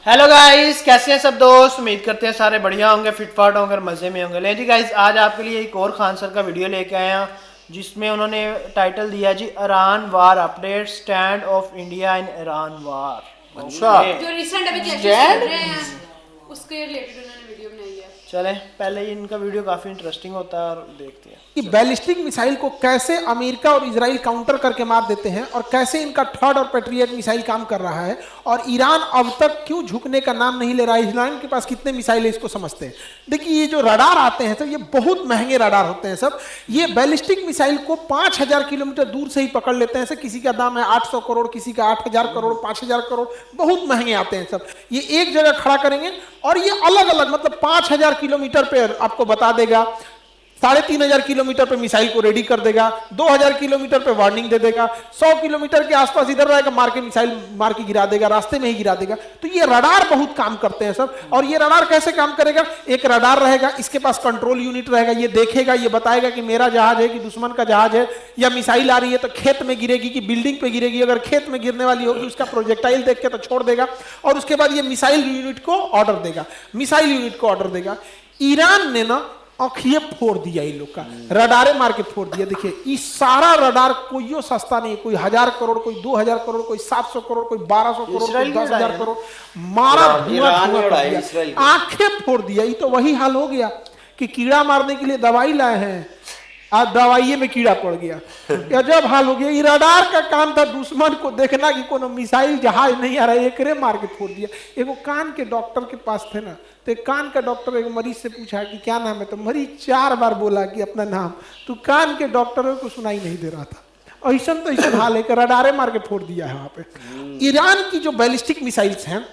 Hello guys, कैसे हैं सब दोस्त। उम्मीद करते हैं सारे बढ़िया होंगे, फिटफाट होंगे और मज़े में होंगे। ले जी गाइस, आज आपके लिए एक और खान सर का वीडियो लेके आए हैं जिसमें उन्होंने टाइटल दिया जी Iran war update, stand off India in Iran war. अच्छा, जो रिसेंट अभी क्लैशेस स्टैंड चल रहे हैं उसके रिलेटेड उन्होंने वीडियो बनाई है। चले पहले ही इनका वीडियो काफ़ी इंटरेस्टिंग होता है और देखते हैं कि बैलिस्टिक मिसाइल को कैसे अमेरिका और इजराइल काउंटर करके मार देते हैं और कैसे इनका थर्ड और पैट्रियट मिसाइल काम कर रहा है, और ईरान अब तक क्यों झुकने का नाम नहीं ले रहा है। ईरान के पास कितने मिसाइल है इसको समझते हैं। देखिए, ये जो रडार आते हैं सब, ये बहुत महंगे रडार होते हैं सब। ये बैलिस्टिक मिसाइल को 5000 किलोमीटर दूर से ही पकड़ लेते हैं सब। किसी का दाम है 800 करोड़, किसी का 8000 करोड़, 5000 करोड़, बहुत महंगे आते हैं सब। ये एक जगह खड़ा करेंगे और ये अलग अलग, मतलब 5000 किलोमीटर पे आपको बता देगा, 3500 किलोमीटर पे मिसाइल को रेडी कर देगा, 2000 किलोमीटर पे वार्निंग दे देगा, 100 किलोमीटर के आसपास इधर रहेगा, मार के मिसाइल मार के गिरा देगा, रास्ते में ही गिरा देगा। तो ये रडार बहुत काम करते हैं सब। और ये रडार कैसे काम करेगा? एक रडार रहेगा, इसके पास कंट्रोल यूनिट रहेगा, ये देखेगा, ये बताएगा कि मेरा जहाज है कि दुश्मन का जहाज है, या मिसाइल आ रही है तो खेत में गिरेगी कि बिल्डिंग पे गिरेगी। अगर खेत में गिरने वाली होगी उसका प्रोजेक्टाइल देख के तो छोड़ देगा, और उसके बाद ये मिसाइल यूनिट को ऑर्डर देगा, मिसाइल यूनिट को ऑर्डर देगा। ईरान ने ना आँखिए फोड़ दिया, इन लोग का रडारे मार के फोड़ दिया। देखिए, इस सारा रडार कोई सस्ता नहीं, कोई 1000 करोड़, कोई 2000 करोड़, कोई 700 करोड़, कोई 1200 करोड़, कोई 10,000 करोड़, मारा धुआं आंखें फोड़ दिया। ये तो वही हाल हो गया कि कीड़ा मारने के लिए दवाई लाए हैं, आज दवाइये में कीड़ा पड़ गया। जब हाल हो गया। ये रडार का काम था दुश्मन को देखना कि कोनो मिसाइल जहाज नहीं आ रहा है, एकरे मार के फोड़ दिया। एगो कान के डॉक्टर के पास थे ना, तो एक कान का डॉक्टर एक मरीज से पूछा कि क्या नाम है, तो मरीज 4 बार बोला कि अपना नाम, तो कान के डॉक्टर को सुनाई नहीं दे रहा था। ऐसा तो ऐसा हाल है कि रडारे मार के फोड़ दिया है वहां पे। ईरान की जो बैलिस्टिक मिसाइल्स हैं,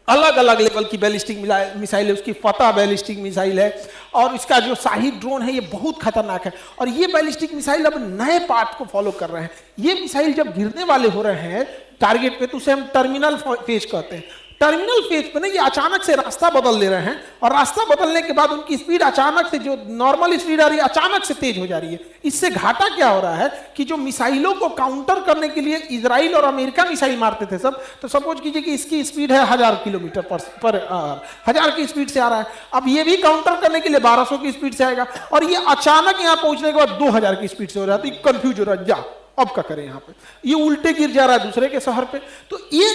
अलग अलग लेवल की बैलिस्टिक मिसाइल है। उसकी फतह बैलिस्टिक मिसाइल है, और इसका जो शाही ड्रोन है ये बहुत खतरनाक है। और ये बैलिस्टिक मिसाइल अब नए पाथ को फॉलो कर रहे हैं। ये मिसाइल जब गिरने वाले हो रहे हैं टारगेट पे, तो उसे हम टर्मिनल फेज कहते हैं। टर्मिनल फेज पे ना ये अचानक से रास्ता बदल ले रहे हैं, और रास्ता बदलने के बाद उनकी स्पीड अचानक से, जो नॉर्मल स्पीड आ रही है, अचानक से तेज हो जा रही है। इससे घाटा क्या हो रहा है कि जो मिसाइलों को काउंटर करने के लिए इजराइल और अमेरिका मिसाइल मारते थे सब, तो सपोज कीजिए कि इसकी स्पीड है 1000 किलोमीटर पर आवर, 1000 की स्पीड से आ रहा है। अब ये भी काउंटर करने के लिए 1200 की स्पीड से आएगा, और ये अचानक यहाँ पहुंचने के बाद 2000 की स्पीड से हो रहा है। तो ये कंफ्यूज हो रहा है, जा अब क्या करें, यहाँ पे ये उल्टे गिर जा रहा है दूसरे के शहर पे। तो ये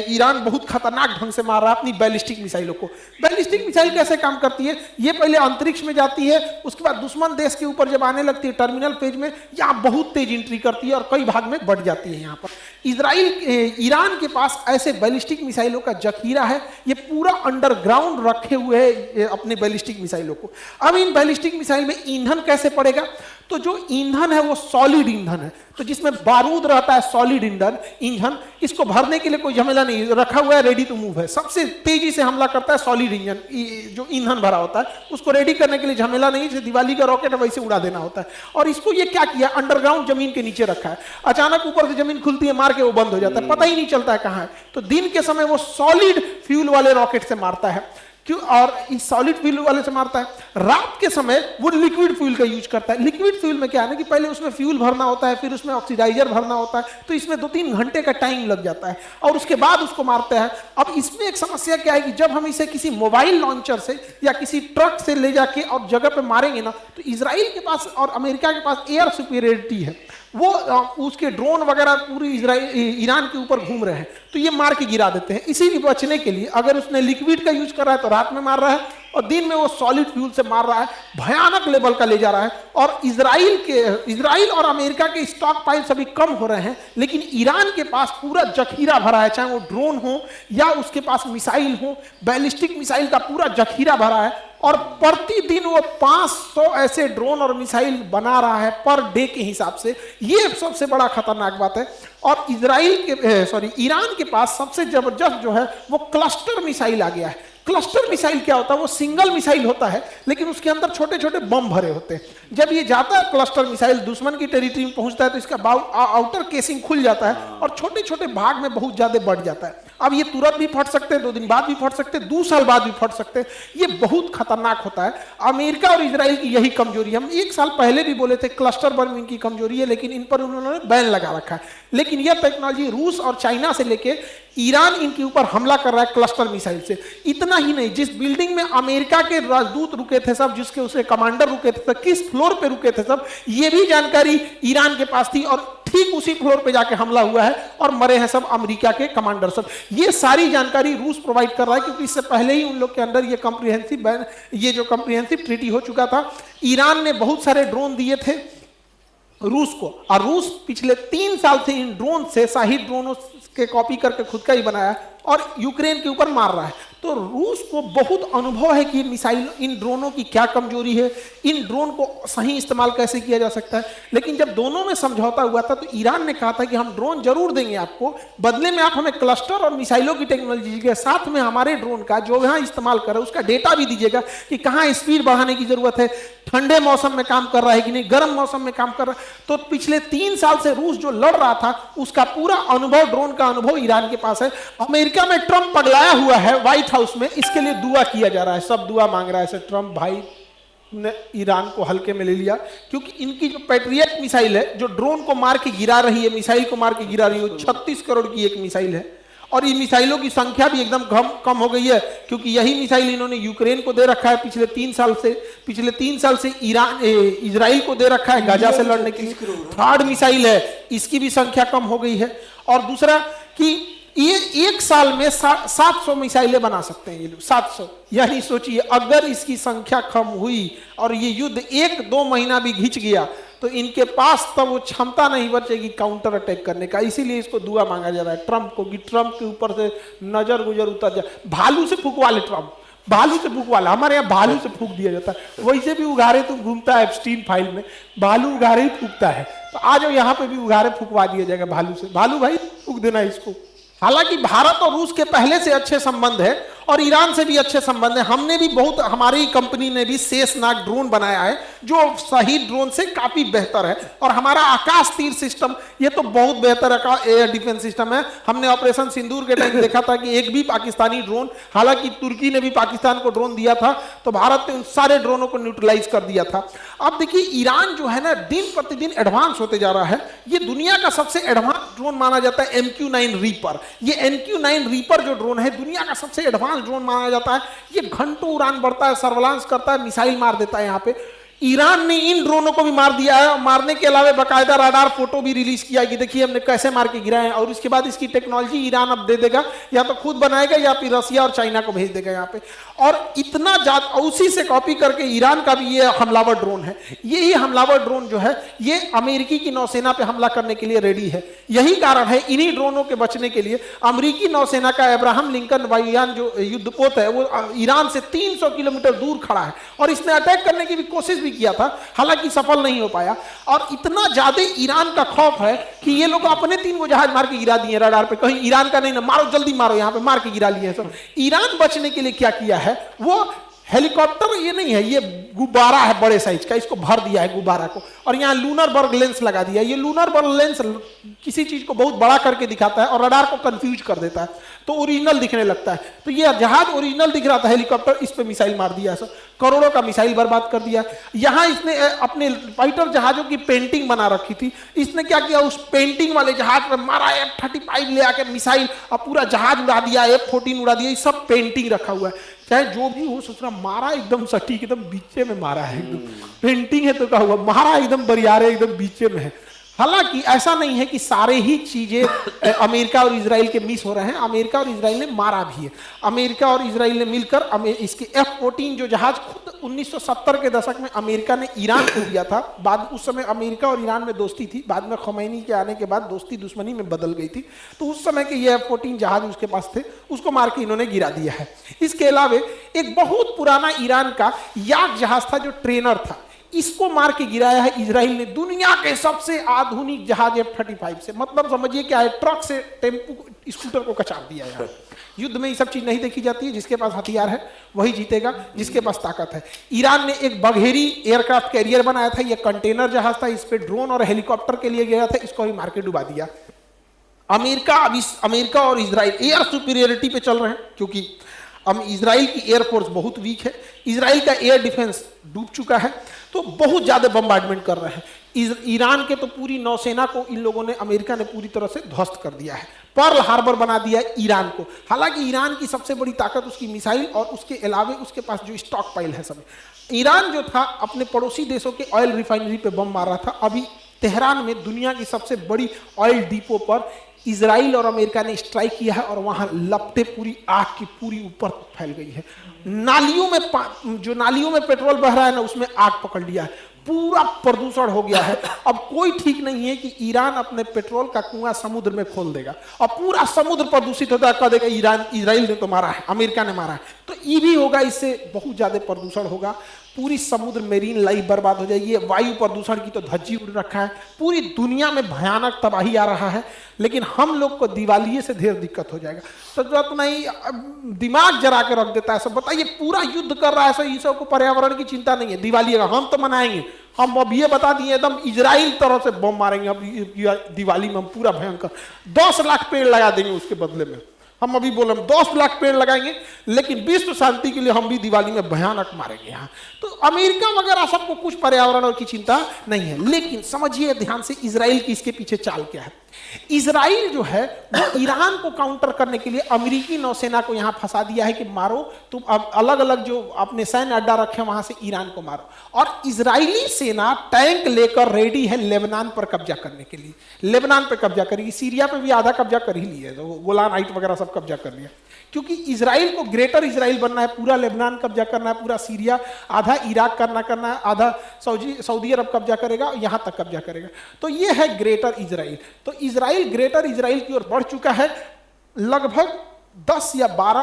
ईरान बहुत खतरनाक ढंग से मार रहा है अपनी बैलिस्टिक मिसाइलों को। बैलिस्टिक मिसाइल कैसे काम करती है? ये पहले अंतरिक्ष में जाती है, उसके बाद दुश्मन देश के ऊपर जब आने लगती है टर्मिनल फेज में, यहाँ बहुत तेज एंट्री करती है और कई भाग में बढ़ जाती है। यहाँ पर ईरान के पास ऐसे बैलिस्टिक मिसाइलों का जखीरा है। ये पूरा अंडरग्राउंड रखे हुए है अपने बैलिस्टिक मिसाइलों को। अब इन बैलिस्टिक मिसाइल में ईंधन कैसे पड़ेगा? तो जो ईंधन है वो सॉलिड ईंधन है, तो जिसमें बारूद रहता है, सॉलिड ईंधन। इसको भरने के लिए कोई झमेला नहीं, रखा हुआ है, रेडी टू मूव है। सबसे तेजी से हमला करता है सॉलिड इंजन, जो ईंधन भरा होता है उसको रेडी करने के लिए झमेला नहीं, जैसे दिवाली का रॉकेट है वैसे उड़ा देना होता है। और इसको ये क्या किया, अंडरग्राउंड जमीन के नीचे रखा है। अचानक ऊपर से जमीन खुलती है, मार के वो बंद हो जाता है, पता ही नहीं चलता है कहाँ है। तो दिन के समय वो सॉलिड फ्यूल वाले रॉकेट से मारता है, क्यों? और इस सॉलिड फ्यूल वाले से मारता है। रात के समय वो लिक्विड फ्यूल का यूज करता है। लिक्विड फ्यूल में क्या है ना कि पहले उसमें फ्यूल भरना होता है, फिर उसमें ऑक्सीडाइजर भरना होता है, तो इसमें 2-3 घंटे का टाइम लग जाता है, और उसके बाद उसको मारते हैं। अब इसमें एक समस्या क्या है कि जब हम इसे किसी मोबाइल लॉन्चर से या किसी ट्रक से ले जाके और जगह पे मारेंगे ना, तो इजराइल के पास और अमेरिका के पास एयर सुपीरियरिटी है। वो उसके ड्रोन वगैरह पूरी ईरान के ऊपर घूम रहे हैं, तो ये मार के गिरा देते हैं। इसीलिए बचने के लिए अगर उसने लिक्विड का यूज कर रहा है तो रात में मार रहा है, और दिन में वो सॉलिड फ्यूल से मार रहा है। भयानक लेवल का ले जा रहा है। और इजराइल और अमेरिका के स्टॉक पाइल अभी कम हो रहे हैं, लेकिन ईरान के पास पूरा जखीरा भरा है, चाहे वो ड्रोन हो या उसके पास मिसाइल हो, बैलिस्टिक मिसाइल का पूरा जखीरा भरा है। और प्रतिदिन वो 500 ऐसे ड्रोन और मिसाइल बना रहा है पर डे के हिसाब से। ये सबसे बड़ा खतरनाक बात है। और ईरान के पास सबसे जबरदस्त जो है वो क्लस्टर मिसाइल आ गया है। क्लस्टर मिसाइल क्या होता है? वो सिंगल मिसाइल होता है, लेकिन उसके अंदर छोटे छोटे बम भरे होते हैं। जब ये जाता है क्लस्टर मिसाइल दुश्मन की टेरिटरी में पहुंचता है, तो इसका आउटर केसिंग खुल जाता है और छोटे छोटे भाग में बहुत ज्यादा बढ़ जाता है। अब ये तुरंत भी फट सकते हैं, 2 दिन बाद भी फट सकते हैं, 2 साल बाद भी फट सकते हैं। ये बहुत खतरनाक होता है। अमेरिका और इजराइल की यही कमजोरी है। हम 1 साल पहले भी बोले थे क्लस्टर बम इनकी कमजोरी है, लेकिन इन पर उन्होंने बैन लगा रखा है। लेकिन यह टेक्नोलॉजी रूस और चाइना से लेके ईरान इनके ऊपर हमला कर रहा है क्लस्टर मिसाइल से। इतना ही नहीं, जिस बिल्डिंग में अमेरिका के राजदूत रुके थे सब, जिसके उसके कमांडर रुके थे, किस फ्लोर पे रुके थे सब, ये भी जानकारी ईरान के पास थी, और ठीक उसी फ्लोर पे जाके हमला हुआ है और मरे हैं सब अमेरिका के कमांडर सब। ये सारी जानकारी रूस प्रोवाइड कर रहा है, क्योंकि इससे पहले ही उन लोग के अंदर ये जो कॉम्प्रिहेंसिव ट्रीटी हो चुका था। ईरान ने बहुत सारे ड्रोन दिए थे रूस को, और रूस पिछले 3 साल से इन ड्रोन से, शाहिद ड्रोनों के कॉपी करके खुद का ही बनाया और यूक्रेन के ऊपर मार रहा है। तो रूस को बहुत अनुभव है कि मिसाइल, इन ड्रोनों की क्या कमजोरी है, इन ड्रोन को सही इस्तेमाल कैसे किया जा सकता है। लेकिन जब दोनों में समझौता हुआ था तो ईरान ने कहा था कि हम ड्रोन जरूर देंगे आपको, बदले में आप हमें क्लस्टर और मिसाइलों की टेक्नोलॉजी के साथ में हमारे ड्रोन का जो यहाँ इस्तेमाल कर रहे हैं उसका डेटा भी दीजिएगा कि कहाँ स्पीड बढ़ाने की जरूरत है, ठंडे मौसम में काम कर रहा है कि नहीं, गर्म मौसम में काम कर रहा है। तो पिछले 3 साल से रूस जो लड़ रहा था उसका पूरा अनुभव, ड्रोन का अनुभव ईरान के पास है। अमेरिका में ट्रंप पगलाया हुआ है व्हाइट हाउस में, इसके लिए दुआ किया जा रहा है, सब दुआ मांग रहा है। ट्रंप भाई ने ईरान को हल्के में ले लिया, क्योंकि इनकी जो पैट्रियट मिसाइल है जो ड्रोन को मार के गिरा रही है, मिसाइल को मार के गिरा रही है, 36 करोड़ की एक मिसाइल है। और ये मिसाइलों की संख्या भी एकदम कम हो गई है, क्योंकि यही मिसाइल इन्होंने यूक्रेन को दे रखा है पिछले 3 साल से इजराइल को दे रखा है गाजा से लड़ने के लिए। 3rd मिसाइल है, इसकी भी संख्या कम हो गई है। और दूसरा कि ये 1 साल में 700 मिसाइलें बना सकते हैं ये लोग, 700। यानी सोचिए अगर इसकी संख्या कम हुई और ये युद्ध 1-2 महीना भी घिंच गया तो इनके पास तब वो क्षमता नहीं बचेगी काउंटर अटैक करने का। इसीलिए इसको दुआ मांगा जा रहा है ट्रंप को कि ट्रंप के ऊपर से नजर गुजर उतर जाए। भालू से फूंकवा ले ट्रंप, भालू से फूंकवा ले। हमारे यहाँ भालू से फूंक दिया जाता है, वैसे भी उघारे तो घूमता है एप्स्टीन फाइल में, भालू उघारे ही फूंकता है। तो आज यहाँ पे भी उघारे फूंकवा दिया जाएगा भालू से। भालू भाई फूंक देना इसको। हालांकि भारत और रूस के पहले से अच्छे संबंध है और ईरान से भी अच्छे संबंध है। हमने भी बहुत, हमारी कंपनी ने भी शेषनाग ड्रोन बनाया है जो शहीद ड्रोन से काफी बेहतर है। और हमारा आकाश तीर सिस्टम ये तो बहुत बेहतर एयर डिफेंस सिस्टम है। हमने ऑपरेशन सिंदूर के टाइम देखा था कि एक भी पाकिस्तानी ड्रोन, हालांकि तुर्की ने भी पाकिस्तान को ड्रोन दिया था तो भारत ने उन सारे ड्रोनों को न्यूट्रलाइज कर दिया था। अब देखिए ईरान जो है ना दिन प्रतिदिन एडवांस होते जा रहा है। ये दुनिया का सबसे एडवांस ड्रोन माना जाता है MQ-9 रीपर। ये MQ-9 रीपर जो ड्रोन है दुनिया का सबसे एडवांस ड्रोन माना जाता है। ये घंटों उड़ान बढ़ता है, सर्विलांस करता है, मिसाइल मार देता है। यहाँ पे ईरान ने इन ड्रोनों को भी मार दिया है। मारने के अलावा बाकायदा राडार फोटो भी रिलीज किया कि देखिए हमने कैसे मार के गिराए हैं। और इसके बाद इसकी टेक्नोलॉजी ईरान अब दे देगा, या तो खुद बनाएगा या फिर रसिया और चाइना को भेज देगा यहाँ पे। और इतना ज्यादा उसी से कॉपी करके ईरान का भी ये हमलावर ड्रोन है। यही हमलावर ड्रोन जो है ये अमेरिकी की नौसेना पे हमला करने के लिए रेडी है। यही कारण है इन्हीं ड्रोनों के बचने के लिए अमेरिकी नौसेना का अब्राहम लिंकन वायुयान जो युद्धपोत है वो ईरान से 300 किलोमीटर दूर खड़ा है और इसने अटैक करने की भी कोशिश भी किया था, हालांकि सफल नहीं हो पाया। और इतना ज्यादा ईरान का खौफ है कि ये लोग अपने 3 गो जहाज मार के गिरा दिए रडार पे, कहीं ईरान का नहीं ना, मारो जल्दी मारो, यहाँ पे मार के गिरा लिए सब। ईरान बचने के लिए क्या किया है, वो हेलीकॉप्टर ये नहीं है, ये गुब्बारा है बड़े साइज का, इसको भर दिया है गुब्बारा को और यहाँ लूनर बर्ग लेंस लगा दिया है। ये लूनर बर्ग लेंस किसी चीज को बहुत बड़ा करके दिखाता है और रडार को कंफ्यूज कर देता है तो ओरिजिनल दिखने लगता है। तो ये जहाज ओरिजिनल दिख रहा था हेलीकॉप्टर, इस पे मिसाइल मार दिया, सब करोड़ों का मिसाइल बर्बाद कर दिया। यहाँ इसने अपने फाइटर जहाजों की पेंटिंग बना रखी थी, इसने क्या किया उस पेंटिंग वाले जहाज पर मारा F-35 ले आके मिसाइल और पूरा जहाज उड़ा दिया, F-14 उड़ा दिया। ये सब पेंटिंग रखा हुआ है, चाहे जो भी हो। सोच रहा मारा एकदम सटीक, एकदम बीचे में मारा है, एकदम पेंटिंग है तो क्या हुआ, मारा एकदम बरियारे एकदम बीचे में है। हालांकि ऐसा नहीं है कि सारे ही चीजें अमेरिका और इजराइल के मिस हो रहे हैं, अमेरिका और इजराइल ने मारा भी है। अमेरिका और इजराइल ने मिलकर इसके F-14 जो जहाज खुद 1970 के दशक में अमेरिका ने ईरान को दिया था। बाद उस समय अमेरिका और ईरान में दोस्ती थी, बाद में खमैनी के आने के बाद दोस्ती दुश्मनी में बदल गई थी। तो उस समय के ये F-14 जहाज उसके पास थे, उसको मार के इन्होंने गिरा दिया है। इसके अलावा एक बहुत पुराना ईरान का याक जहाज था जो ट्रेनर था, इसको मार के गिराया है इजराइल ने। दुनिया के सबसे आधुनिक जहाज F-35 से, मतलब समझिए क्या है, ट्रक से टेम्पो स्कूटर को कचार दिया है। युद्ध में ये सब चीज नहीं देखी जाती है, जिसके पास हथियार है वही जीतेगा, जिसके पास ताकत है। ईरान ने एक बघेरी एयरक्राफ्ट कैरियर बनाया था, ये कंटेनर जहाज था, इस पे ड्रोन और हेलीकॉप्टर के लिए गया था, इसको भी मार के डुबा दिया। अमेरिका और इजराइल एयर सुपीरियरिटी पे चल रहे हैं, क्योंकि इजराइल की एयरफोर्स बहुत वीक है, इजराइल का एयर डिफेंस डूब चुका है, तो बहुत ज्यादा बम्बार्डमेंट कर रहे हैं। ईरान के तो पूरी नौसेना को इन लोगों ने, अमेरिका ने पूरी तरह से ध्वस्त कर दिया है, पर्ल हार्बर बना दिया है ईरान को। हालांकि ईरान की सबसे बड़ी ताकत उसकी मिसाइल और उसके अलावे उसके पास जो स्टॉक पाइल है सब। ईरान जो था अपने पड़ोसी देशों के ऑयल रिफाइनरी पे बम मार रहा था। अभी तेहरान में दुनिया की सबसे बड़ी ऑयल डिपो पर इजराइल और अमेरिका ने स्ट्राइक किया है और वहां लपटें पूरी आग की पूरी ऊपर फैल गई है। नालियों में जो नालियों में पेट्रोल बह रहा है ना, उसमें आग पकड़ लिया है, पूरा प्रदूषण हो गया है। अब कोई ठीक नहीं है कि ईरान अपने पेट्रोल का कुआं समुद्र में खोल देगा और पूरा समुद्र प्रदूषित होता है, कह देगा ईरान इजराइल ने तो मारा है, अमेरिका ने मारा है, तो ये भी होगा, इससे बहुत ज्यादा प्रदूषण होगा, पूरी समुद्र मेरीन लाइफ बर्बाद हो जाएगी। वायु प्रदूषण की तो धज्जी उड़ रखा है, पूरी दुनिया में भयानक तबाही आ रहा है। लेकिन हम लोग को दिवालिये से ढेर दिक्कत हो जाएगा, तो जरूरत नहीं, दिमाग जरा के रख देता है सब। बताइए पूरा युद्ध कर रहा है सब, ईसो को पर्यावरण की चिंता नहीं है, दिवाली का हम तो मनाएंगे। हम अब ये बता दिए एकदम इजराइल तरह से बम मारेंगे अब दिवाली में, हम पूरा भयंकर 10 लाख पेड़ लगा देंगे उसके बदले में। हम अभी बोले 10 लाख पेड़ लगाएंगे, लेकिन विश्व शांति के लिए हम भी दिवाली में भयानक मारेंगे यहाँ। तो अमेरिका वगैरह सबको कुछ पर्यावरण की चिंता नहीं है। लेकिन समझिए ध्यान से इजराइल की इसके पीछे चाल क्या है। इजराइल जो है वो ईरान को काउंटर करने के लिए अमेरिकी नौसेना को यहाँ फंसा दिया है कि मारो तुम, अब अलग अलग जो अपने सैन्य अड्डा रखे वहां से ईरान को मारो। और इजरायली सेना टैंक लेकर रेडी है लेबनान पर कब्जा करने के लिए, लेबनान पर कब्जा करेगी। सीरिया पे भी आधा कब्जा कर ही लिया, तो गोलान हाइट वगैरह सब कब्जा कर लिया, क्योंकि इजराइल को ग्रेटर इजराइल बनना है, पूरा लेबनान कब्जा करना है, पूरा सीरिया, आधा इराक करना है, आधा सऊदी अरब कब्जा करेगा, यहां तक कब्जा करेगा। तो ये है ग्रेटर इजराइल। तो इजराइल ग्रेटर इजराइल की ओर बढ़ चुका है। लगभग 10 या 12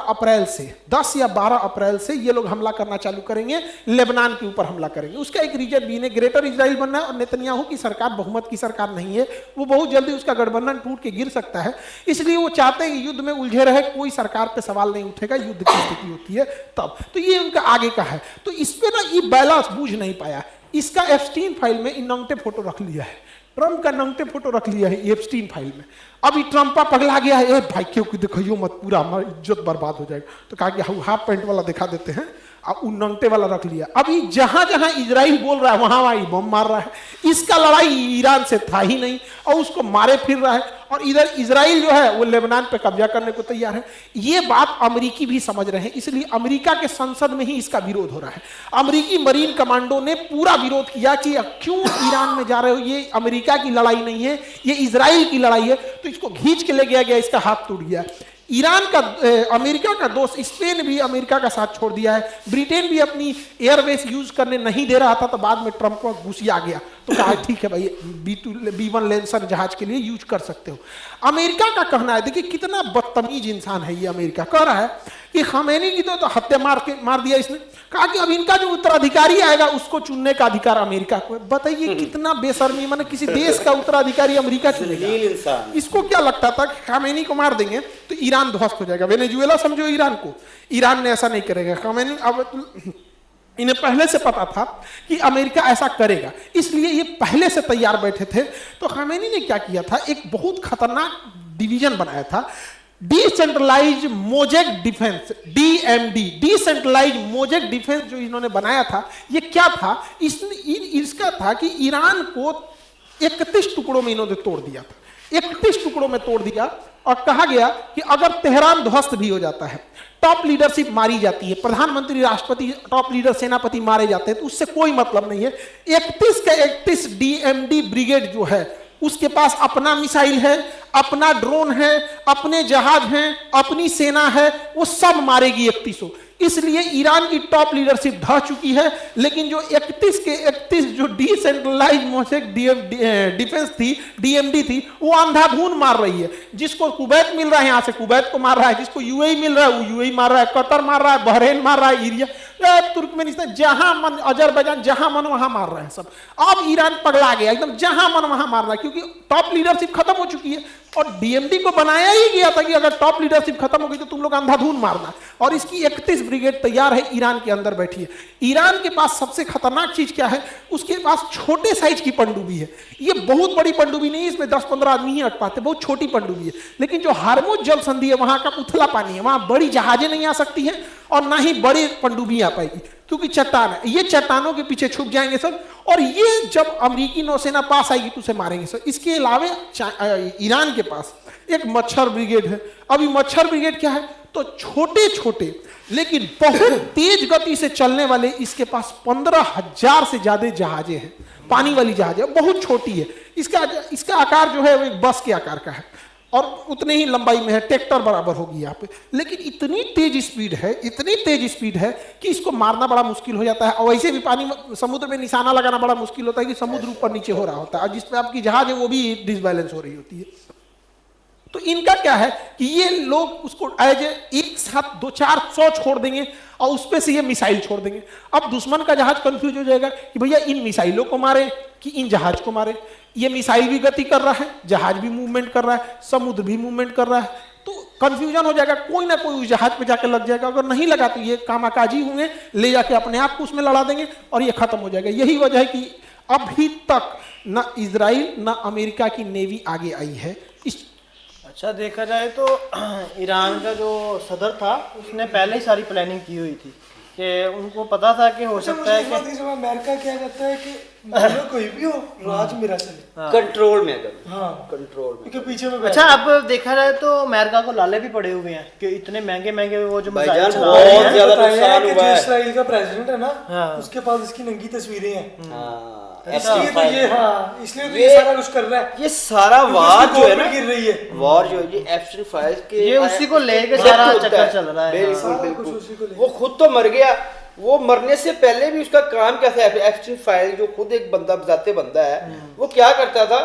अप्रैल से ये लोग हमला करना चालू करेंगे, लेबनान के ऊपर हमला करेंगे। उसका एक रीजन भी इन्हें ग्रेटर इजराइल बनना है और नेतन्याहू की सरकार बहुमत की सरकार नहीं है, वो बहुत जल्दी उसका गठबंधन टूट के गिर सकता है। इसलिए वो चाहते हैं कि युद्ध में उलझे रहे, कोई सरकार पे सवाल नहीं उठेगा, युद्ध की स्थिति होती है तब। तो ये उनका आगे का है। तो इस पे ना ये बैलेंस बूझ नहीं पाया। इसका एप्स्टीन फाइल में इन नंगटे फोटो रख लिया है, ट्रम्प का नंगटे फोटो रख लिया है एप्स्टीन फाइल में। अभी ट्रम्पा पगला गया है, ए भाई क्यों दिखाइयो मत, पूरा हमारी इज्जत बर्बाद हो जाएगा। तो कहा कि हाफ पैंट वाला दिखा देते हैं, अब उन नंगटे वाला रख लिया। अभी जहां जहां इजराइल बोल रहा है वहां वहां बम मार रहा है। इसका लड़ाई ईरान से था ही नहीं और उसको मारे फिर रहा है। और इधर इजराइल जो है वो लेबनान पे कब्जा करने को तैयार है। ये बात अमेरिकी भी समझ रहे हैं, इसलिए अमेरिका के संसद में ही इसका विरोध हो रहा है। अमेरिकी मरीन कमांडो ने पूरा विरोध किया कि क्यों ईरान में जा रहे हो, ये अमेरिका की लड़ाई नहीं है, ये इजराइल की लड़ाई है। तो इसको खींच के ले गया, इसका हाथ टूट गया। ईरान का अमेरिका का दोस्त स्पेन भी अमेरिका का साथ छोड़ दिया है। ब्रिटेन भी अपनी एयरवेज यूज करने नहीं दे रहा था, तो बाद में ट्रंप को घुसिया गया, तो कहा ठीक है भाई B1 लेंसर जहाज के लिए यूज कर सकते हो। अमेरिका का कहना है, देखिए कितना बदतमीज इंसान है ये। अमेरिका कह रहा है कि खमेनी की तो हत्या मार दिया इसने, कहा कि अब इनका जो उत्तराधिकारी आएगा उसको चुनने का अधिकार अमेरिका को है। बताइए कितना बेशर्मी, माने किसी देश का उत्तराधिकारी अमेरिका चुनेगा। इसको क्या लगता था कि खमेनी को मार देंगे तो ईरान ध्वस्त हो जाएगा। वेनेजुएला समझो ईरान को, ईरान ने ऐसा नहीं करेगा। खमेनी अब इन्हें पहले से पता था कि अमेरिका ऐसा करेगा, इसलिए ये पहले से तैयार बैठे थे। तो खमेनी ने क्या किया था, एक बहुत खतरनाक डिवीजन बनाया था, decentralise mosaic defence, DMD, decentralise mosaic defence. जो इन्होंने बनाया था ये क्या था, इसका था कि ईरान को 31 टुकड़ों में इन्होंने तोड़ दिया था, 31 टुकड़ों में तोड़ दिया। और कहा गया कि अगर तेहरान ध्वस्त भी हो जाता है, टॉप लीडरशिप मारी जाती है, प्रधानमंत्री, राष्ट्रपति, टॉप लीडर, सेनापति मारे जाते हैं, तो उससे कोई मतलब नहीं है। 31 का 31 DMD ब्रिगेड जो है उसके पास अपना मिसाइल है, अपना ड्रोन है, अपने जहाज हैं, अपनी सेना है, वो सब मारेगी 3100। इसलिए ईरान की टॉप लीडरशिप ढह चुकी है। लेकिन जो 31 के 31 जो डिसेंट्रलाइज मोजेक डिफेंस थी, DMD थी, वो अंधाधुन मार रही है। जिसको कुवैत मिल रहा है यहाँ से कुवैत को मार रहा है, जिसको UAE मिल रहा है वो UAE मार रहा है, कतर मार रहा है, बहरीन मार रहा है, इरिया, तुर्कमेनिस्तान, जहां मन, अजरबैजान, जहां मन वहां मार रहे हैं सब। अब ईरान पगला गया एकदम, जहां मन वहां मार रहा है, क्योंकि टॉप लीडरशिप खत्म हो चुकी है। और DMD को बनाया ही गया था कि अगर टॉप लीडरशिप खत्म हो गई तो तुम लोग अंधाधुन मारना। और इसकी 31 ब्रिगेड तैयार है, ईरान के अंदर बैठी है। ईरान के पास सबसे खतरनाक चीज क्या है, उसके पास छोटे साइज की पनडुब्बी है। ये बहुत बड़ी पनडुब्बी नहीं है, इसमें 10-15 आदमी ही अट पाते, बहुत छोटी पनडुब्बी है। लेकिन जो हार्मोज जल संधि है, वहां का उथला पानी है, वहां बड़ी जहाजें नहीं आ सकती हैं और ना ही बड़ी पनडुब्बी आ पाएगी, क्योंकि चट्टान है। ये चट्टानों के पीछे छुप जाएंगे सब, और ये जब अमेरिकी नौसेना पास आएगी तो उसे मारेंगे सब। इसके अलावा ईरान के पास एक मच्छर ब्रिगेड है। अभी मच्छर ब्रिगेड क्या है, तो छोटे छोटे लेकिन बहुत तेज गति से चलने वाले इसके पास 15,000 से ज्यादा जहाजें हैं, पानी वाली जहाजें, बहुत छोटी है। इसका आकार जो है वो एक बस के आकार का है और उतने ही लंबाई में है, ट्रैक्टर बराबर होगी यहाँ पे। लेकिन इतनी तेज स्पीड है, इतनी तेज स्पीड है कि इसको मारना बड़ा मुश्किल हो जाता है। और वैसे भी पानी समुद्र में निशाना लगाना बड़ा मुश्किल होता है कि समुद्र ऊपर नीचे हो रहा होता है और जिसपे आपकी जहाज है वो भी डिसबैलेंस हो रही होती है। तो इनका क्या है कि ये लोग उसको एज एक साथ 200-400 छोड़ देंगे और उस पे से ये मिसाइल छोड़ देंगे। अब दुश्मन का जहाज कंफ्यूज हो जाएगा कि भैया इन मिसाइलों को मारे कि इन जहाज को मारे। ये मिसाइल भी गति कर रहा है, जहाज भी मूवमेंट कर रहा है, समुद्र भी मूवमेंट कर रहा है, तो कंफ्यूजन हो जाएगा। कोई ना कोई उस जहाज पे जाकर लग जाएगा, अगर नहीं लगा तो ये कामाकाजी होंगे, ले जाके अपने आप को उसमें लड़ा देंगे और ये खत्म हो जाएगा। यही वजह है कि अभी तक न इजराइल न अमेरिका की नेवी आगे आई है। अच्छा, देखा जाए तो ईरान का जो सदर था उसने पहले ही सारी प्लानिंग की हुई थी कि उनको पता था कि हो सकता है कि अमेरिका क्या कहता है कि कोई भी हो, राज मेरा चले, कंट्रोल में अगर, हाँ कंट्रोल में के पीछे में। अच्छा, अब देखा जाए तो अमेरिका को लाले भी पड़े हुए हैं कि इतने महंगे महंगे वो जो मिसाइल भाईजान चला रहे बहुत हैं। ज्यादा बताया नुकसान कि हुआ जो है। इस्राइल का प्रेसिडेंट है ना, हाँ। उसके पास इसकी नंगी तस्वीरें हैं, इसलिए तो F-16 ये, हाँ इसलिए तो ये सारा कुछ कर रहा है। ये सारा क्योंकि वार उसकी जो है ना, गवर्नमेंट गिर रही है। वार जो है ये F-16 के ये उसी को लेके सब सारा होता चक्कर है। चल रहा है। बिल्कुल सारा कुछ उसी को बिल्कुल। लेके। वो खुद तो मर गया, वो मरने से पहले भी उसका काम क्या था। F-16 जो खुद एक बंदा जाते बंदा है, वो क्या करता था,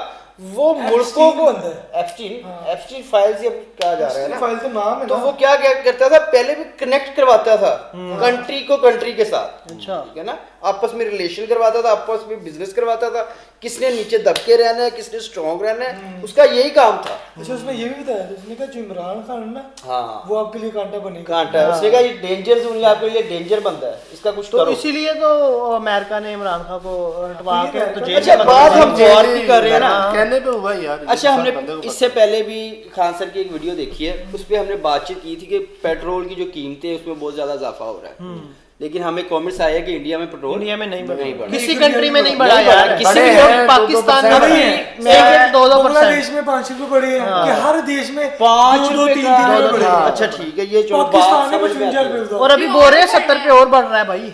वो मुल्कों को बंदा है। F-16 फाइल से क्या जा रहा है ना, फाइल तो नाम है तो ना। वो क्या क्या करता था, पहले भी कनेक्ट करवाता था कंट्री को कंट्री के साथ। अच्छा। ठीक है ना, आपस में रिलेशन करवाता था, आपस में बिजनेस करवाता था, किसने नीचे दबके रहना है, किसने स्ट्रॉन्ग रहना है, उसका यही काम था। अच्छा, उसमें ये भी बताया था, उसने कहा जो इमरान खान है ना, हाँ, वो आपके लिए कांटा बनेगा। कांटा है। उसने कहा ये डेंजर जोन, आपके लिए डेंजर बनता है, इसका कुछ तो करो। इसीलिए तो अमेरिका ने इमरान खान को हटवा के तो जेल अच्छा, में बात बंद हम कर वॉर की कर रहे हैं ना। कहने पे हुआ यार। अच्छा, हमने इससे पहले भी खान सर की एक वीडियो देखी है, उस पर हमने बातचीत की थी कि पेट्रोल की जो कीमतें हैं उसमें बहुत ज्यादा इजाफा हो रहा है। लेकिन हमें कमेंट्स आया कि इंडिया में पेट्रोल इंडिया में नहीं बढ़ा, बढ़ा। किसी कंट्री में नहीं बढ़ा नहीं यार, बढ़ा, किसी बढ़े भी हैं, पाकिस्तान 2-2% में बढ़े भी हैं। 1-2% बांग्लादेश में 5 रुपए बढ़े हैं, कि हर देश में 5 2-2, रुपए 3-3 रुपए बढ़े हैं। अच्छा ठीक है, ये जो पाकिस्तान बात में समझ में 55 आती है। रुपए और अभी बोल रहे हैं 70 पे और बढ़ रहा है भाई।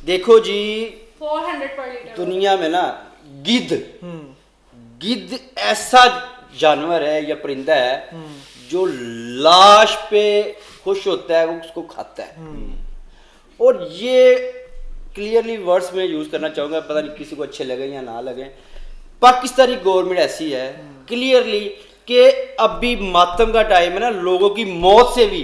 देखो जी, 400 पर लीटर। दुनिया में ना गिद्ध ऐसा जानवर है या परिंदा है जो लाश पे खुश होता है, वो उसको खाता है। और ये क्लियरली वर्ड्स में यूज करना चाहूंगा, पता नहीं किसी को अच्छे लगे या ना लगे। पाकिस्तानी गवर्नमेंट ऐसी है क्लियरली कि अभी मातम का टाइम है ना, लोगों की मौत से भी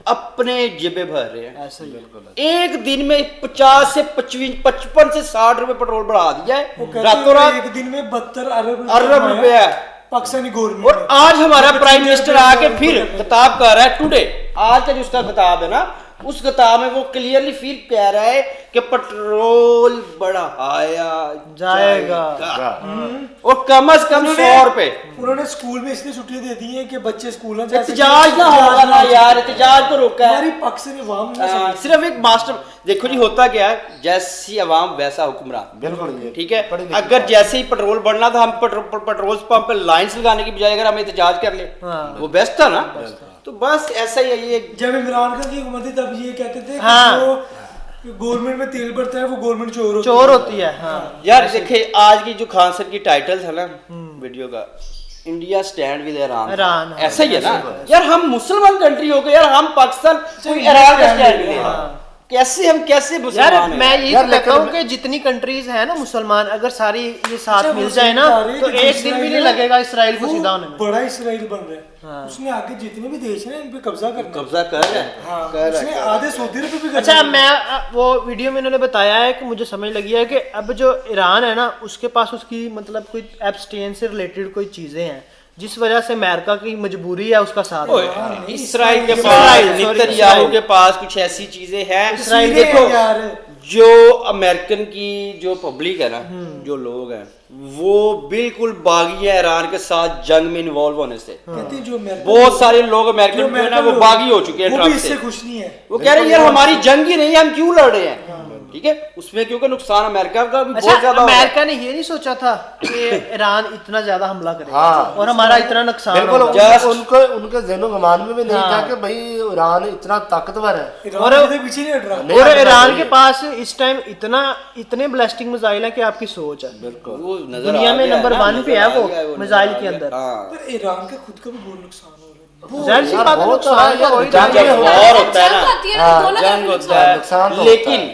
अपने जेबे भर रहे हैं। ऐसा ही एक दिन में 50 से 55 से 60 रुपए पेट्रोल बढ़ा दिया वो है, कहते रातों हैं रात एक दिन में 72 अरब अरब रुपए है। पाकिस्तानी गवर्नमेंट। और आज हमारा प्राइम मिनिस्टर आके फिर खिताब कर रहा है, टुडे आज का जो उसका खिताब है ना, उस किताब में वो क्लियरली फिर कह रहा है कि पेट्रोल बढ़ाया जाएगा। और कम से कम 100 रुपए। उन्होंने स्कूल में इसलिए छुट्टियां दे दी हैं कि बच्चे स्कूल ना जा सकें। एहतजाज ना होगा ना यार, एहतजाज को रोका हमारी है। पाकिस्तानी अवाम ना सिर्फ एक मास्टर, देखो जी होता क्या है, जैसी अवाम वैसा हुक्मरान। बिल्कुल ये ठीक है, पढ़ी लिखी अगर बात। जैसे ही पेट्रोल बढ़ना था, हम पेट्रोल पंप पे लाइंस लगाने की बजाय अगर हम एहतजाज कर ले, वो बेस्ट था ना। तो बस ऐसा ही है ये। जब इमरान खान की हुकूमत थी तब ये कहते थे कि हाँ। जो गवर्नमेंट में तेल भरता है वो गवर्नमेंट चोर होती है। हाँ। यार देखिए, आज की जो खान सर की टाइटल था ना वीडियो का, India stand with Iran, Iran, हाँ, ऐसा ही है ना यार। हम मुसलमान कंट्री हो गए यार, हम पाकिस्तान कोई ईरान का स्टैंड ले रहा है। कैसे हम कैसे यार मुसलमान मैं हैं? यही यार, कहता लेकिन हूँ कि जितनी कंट्रीज है ना मुसलमान, अगर सारी ये साथ अच्छा, मिल वो जाए ना बता रहे हैं तो कि एक दिन भी नहीं इसराइल लगेगा इसराइल को वो सीधा होने में। बड़ा इसराइल बन रहा है। उसने आगे जितने भी देश हैं इन पे कब्जा करना है। कब्जा कर रहा है, हाँ, कर रहा उसने है। आधे सऊदी अरब पे भी अच्छा, करना है। मैं वो वीडियो में इन्होंने बताया है कि मुझे समझ लगी है कि अब जो ईरान है ना, उसके पास उसकी मतलब कोई एब्सटेन से रिलेटेड कोई चीज़ें हैं जिस वजह से अमेरिका की मजबूरी है उसका साथ देना। इसराइल के इसराइल, पास, sorry, नेतन्याहू के पास कुछ ऐसी चीजें हैं इसराइल सीधे देखो, यार जो अमेरिकन की जो पब्लिक है ना, जो लोग हैं वो बिल्कुल बागी है ईरान के साथ जंग में इन्वॉल्व होने से। कहते हैं जो अमेरिकन बहुत सारे लोग अमेरिकन जो है ना वो बागी हो चुके हैं वो भी ट्रंप इससे से। खुश नहीं है। वो कह रहे हैं यार हमारी जंग ही नहीं है, हम क्यों लड़ रहे हैं। ठीक है, उसमें क्योंकि नुकसान अमेरिका का भी बहुत अच्छा ज्यादा हो रहा है। अमेरिका ने ये नहीं सोचा था कि ईरान इतना ज्यादा हमला करेगा हाँ। और हमारा इतना नुकसान बिल्कुल होगा। Just- उनको उनके ज़हनों गमान में भी नहीं हाँ। था कि भाई ईरान इतना ताकतवर है। ईरान और- कभी पीछे नहीं हट रहा। नहीं और हटना ईरान चाहिए। के पास इस टाइम इतने ब्लास्टिंग मिसाइल है कि आपकी सोच है। वो नजर दुनिया आ में गया नंबर ना, 1 पे नजर है आ वो गया, नजर मिसाइल आ के गया। अंदर। हाँ। पर ईरान का खुद का भी बहुत नुकसान हो रहा है। जाहिर सी बात है, बहुत नुकसान सारा तो यार, हो ही जंग रहा है। जब वॉर होता है जंग ना, होती है ना, दोनों जंग तरफ होता है, नुकसान तो लेकिन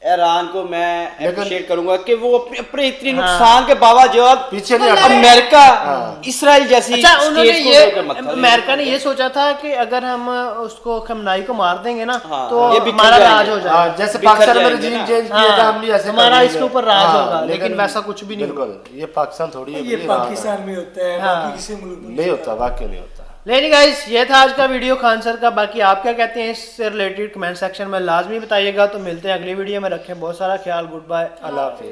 ईरान को मैं अप्रिशिएट करूंगा कि वो अपने इतने हाँ। नुकसान के बावजूद पीछे नहीं हटा। अमेरिका, इसराइल जैसी अच्छा उन्होंने states को ये लेकर मत खाली। अमेरिका ने ये सोचा था कि अगर हम उसको खमनाई को मार देंगे ना हाँ, तो ये बिखर हमारा जाएंगे। राज हो जाएगा। हाँ, जैसे बिखर पाकिस्तान में जाएंगे रजीम ना। चेंज किया था, हम भी ऐसे हमारा कर इसके लेंगे। ऊपर राज हाँ, होगा, लेकिन वैसा कुछ भी नहीं बिल्कुल, ये पाकिस्तान थोड़ी है, ये पाकिस्तान में होता है, हाँ। बाकी किसी मुल्क में नहीं होता, वाकई नहीं होता। लेकिन गाइस ये था आज का वीडियो खान सर का। बाकी आप क्या कहते हैं इससे रिलेटेड कमेंट सेक्शन में लाजमी बताइएगा। तो मिलते हैं अगली वीडियो में, रखें बहुत सारा ख्याल, गुड बाय, अल्लाह हाफिज़।